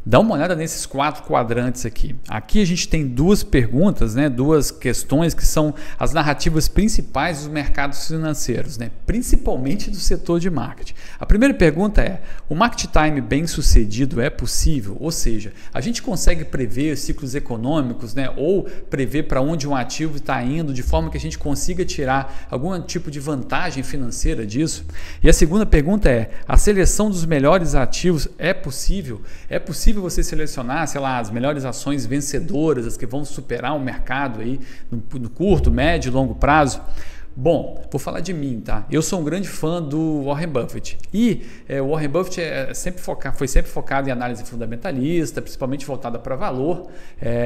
Dá uma olhada nesses 4 quadrantes aqui. Aqui a gente tem 2 perguntas, né? 2 questões que são as narrativas principais dos mercados financeiros, né? Principalmente do setor de marketing. A primeira pergunta é: o market time bem sucedido é possível? Ou seja, a gente consegue prever ciclos econômicos, né? Ou prever para onde um ativo está indo de forma que a gente consiga tirar algum tipo de vantagem financeira disso? E a segunda pergunta é: a seleção dos melhores ativos é possível? É possível você selecionar, sei lá, as melhores ações vencedoras, as que vão superar o mercado aí no curto, médio e longo prazo? Bom, vou falar de mim, tá? Eu sou um grande fã do Warren Buffett e o Warren Buffett foi sempre focado em análise fundamentalista, principalmente voltada para valor,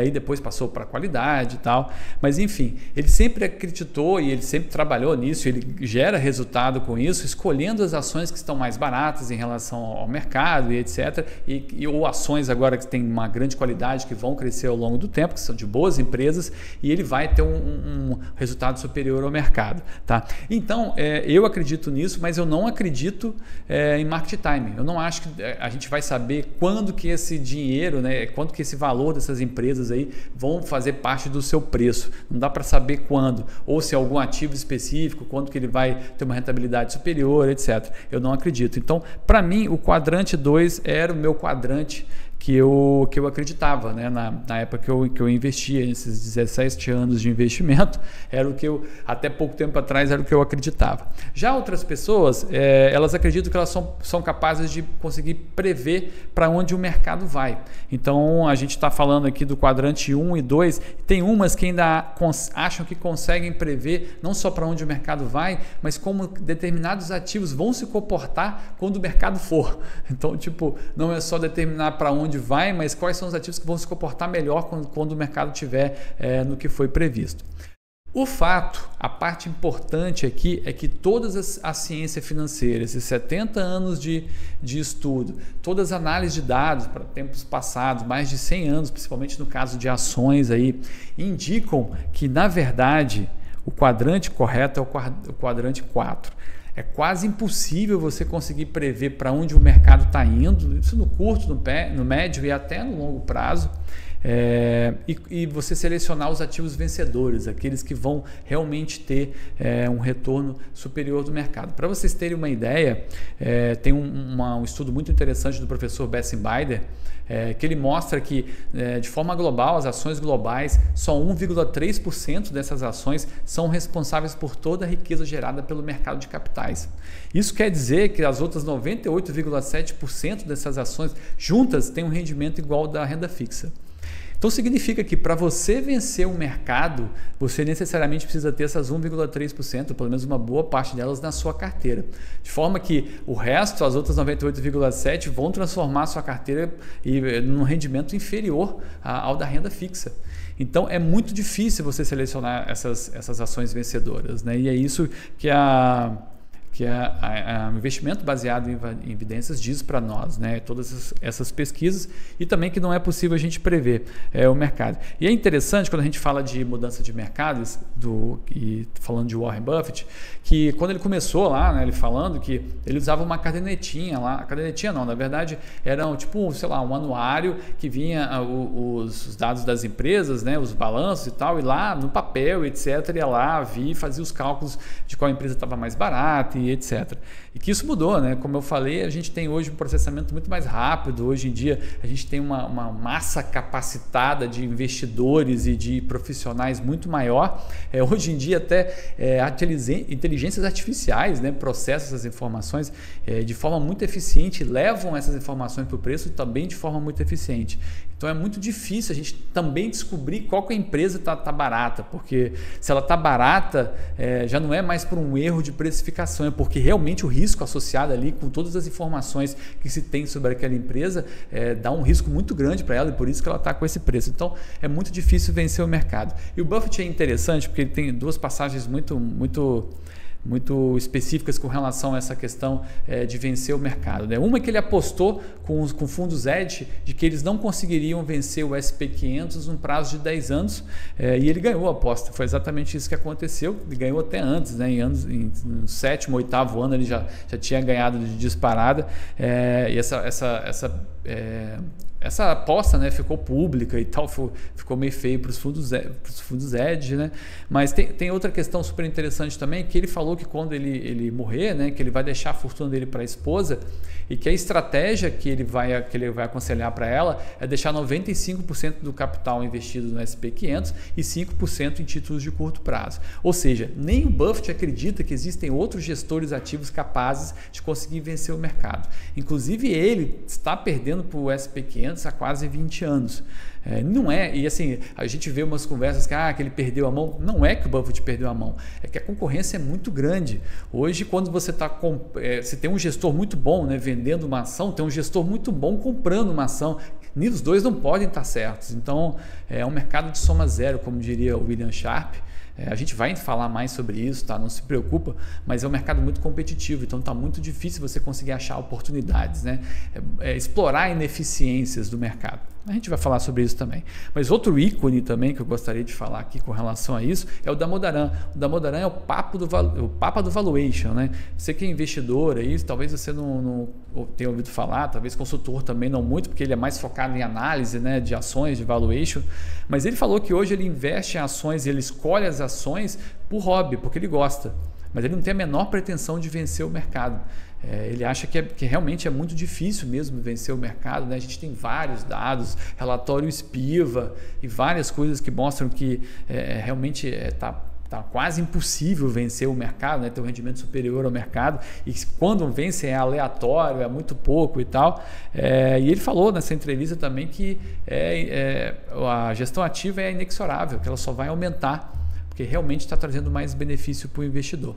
e depois passou para qualidade e tal. Mas enfim, ele sempre acreditou e ele sempre trabalhou nisso, ele gera resultado com isso, escolhendo as ações que estão mais baratas em relação ao mercado e etc. Ou ações agora que têm uma grande qualidade, que vão crescer ao longo do tempo, que são de boas empresas, e ele vai ter um resultado superior ao mercado. Tá? Então, eu acredito nisso, mas eu não acredito em market time. Eu não acho que a gente vai saber quando que esse dinheiro, né, quando que esse valor dessas empresas aí vão fazer parte do seu preço. Não dá para saber quando, ou se é algum ativo específico, quando que ele vai ter uma rentabilidade superior, etc. Eu não acredito. Então, para mim, o quadrante 2 era o meu quadrante que eu acreditava, né? Na época que eu investia, nesses 17 anos de investimento, era o que eu, até pouco tempo atrás, era o que eu acreditava. Já outras pessoas, elas acreditam que elas são capazes de conseguir prever para onde o mercado vai. Então, a gente está falando aqui do quadrante 1 e 2, tem umas que ainda acham que conseguem prever não só para onde o mercado vai, mas como determinados ativos vão se comportar quando o mercado for. Então, tipo, não é só determinar para onde vai, mas quais são os ativos que vão se comportar melhor quando o mercado estiver no que foi previsto. O fato, a parte importante aqui é que toda a ciência financeira, esses 70 anos de estudo, todas as análises de dados para tempos passados, mais de 100 anos, principalmente no caso de ações, aí, indicam que, na verdade, o quadrante correto é o quadrante 4. É quase impossível você conseguir prever para onde o mercado está indo, isso no curto, no médio e até no longo prazo, e você selecionar os ativos vencedores, aqueles que vão realmente ter um retorno superior do mercado. Para vocês terem uma ideia, tem um estudo muito interessante do professor Bessenbider, que ele mostra que, de forma global, as ações globais, só 1,3% dessas ações são responsáveis por toda a riqueza gerada pelo mercado de capitais. Isso quer dizer que as outras 98,7% dessas ações juntas têm um rendimento igual ao da renda fixa. Então significa que para você vencer o mercado, você necessariamente precisa ter essas 1,3%, pelo menos uma boa parte delas na sua carteira. De forma que o resto, as outras 98,7%, vão transformar a sua carteira num rendimento inferior ao da renda fixa. Então é muito difícil você selecionar essas ações vencedoras, né? E é isso que o investimento baseado em evidências diz para nós, né? Todas essas pesquisas, e também que não é possível a gente prever o mercado. E é interessante quando a gente fala de mudança de mercados, falando de Warren Buffett, que quando ele começou lá, né, ele falando que ele usava uma cadernetinha lá, cadernetinha não, na verdade era tipo, sei lá, um anuário que vinha os dados das empresas, né, os balanços e tal, e lá no papel, etc, ia lá, via e fazia os cálculos de qual empresa estava mais barata e etc. E que isso mudou, né? Como eu falei, a gente tem hoje um processamento muito mais rápido. Hoje em dia a gente tem uma massa capacitada de investidores e de profissionais muito maior. Hoje em dia até inteligências artificiais, né, processam essas informações de forma muito eficiente, levam essas informações para o preço também de forma muito eficiente. Então é muito difícil a gente também descobrir qual que a empresa está barata, porque se ela está barata, já não é mais por um erro de precificação, é porque realmente o risco associado ali com todas as informações que se tem sobre aquela empresa dá um risco muito grande para ela, e por isso que ela está com esse preço. Então é muito difícil vencer o mercado. E o Buffett é interessante porque ele tem 2 passagens muito específicas com relação a essa questão de vencer o mercado, né? Uma é que ele apostou com fundos hedge de que eles não conseguiriam vencer o S&P 500 num prazo de 10 anos, e ele ganhou a aposta. Foi exatamente isso que aconteceu. Ele ganhou até antes, né? No 7º, 8º ano ele já tinha ganhado de disparada, e essa aposta, né, ficou pública e tal, ficou meio feio para os fundos hedge, né? Mas tem outra questão super interessante também, que ele falou que quando ele morrer, né, que ele vai deixar a fortuna dele para a esposa e que a estratégia que ele vai aconselhar para ela é deixar 95% do capital investido no S&P 500 e 5% em títulos de curto prazo. Ou seja, nem o Buffett acredita que existem outros gestores ativos capazes de conseguir vencer o mercado. Inclusive ele está perdendo para o S&P 500 há quase 20 anos. Não é, e assim, a gente vê umas conversas que ele perdeu a mão. Não é que o Buffett perdeu a mão, é que a concorrência é muito grande. Hoje, quando você você tem um gestor muito bom, né, vendendo uma ação, tem um gestor muito bom comprando uma ação. Os dois não podem estar certos. Então, é um mercado de soma zero, como diria o William Sharp. A gente vai falar mais sobre isso, tá? Não se preocupa, mas é um mercado muito competitivo, então está muito difícil você conseguir achar oportunidades, né? Explorar ineficiências do mercado. A gente vai falar sobre isso também. Mas outro ícone também que eu gostaria de falar aqui com relação a isso é o Damodaran. O Damodaran é o papa do valuation, né? Você que é investidor aí, talvez você não tenha ouvido falar, talvez consultor também não muito, porque ele é mais focado em análise, né, de ações, de valuation. Mas ele falou que hoje ele investe em ações e ele escolhe as ações por hobby, porque ele gosta. Mas ele não tem a menor pretensão de vencer o mercado. Ele acha que realmente é muito difícil mesmo vencer o mercado, né? A gente tem vários dados, relatório Spiva e várias coisas que mostram que realmente está quase impossível vencer o mercado, né? Ter um rendimento superior ao mercado, e quando vence é aleatório, é muito pouco e tal. E ele falou nessa entrevista também que a gestão ativa é inexorável, que ela só vai aumentar, porque realmente está trazendo mais benefício para o investidor.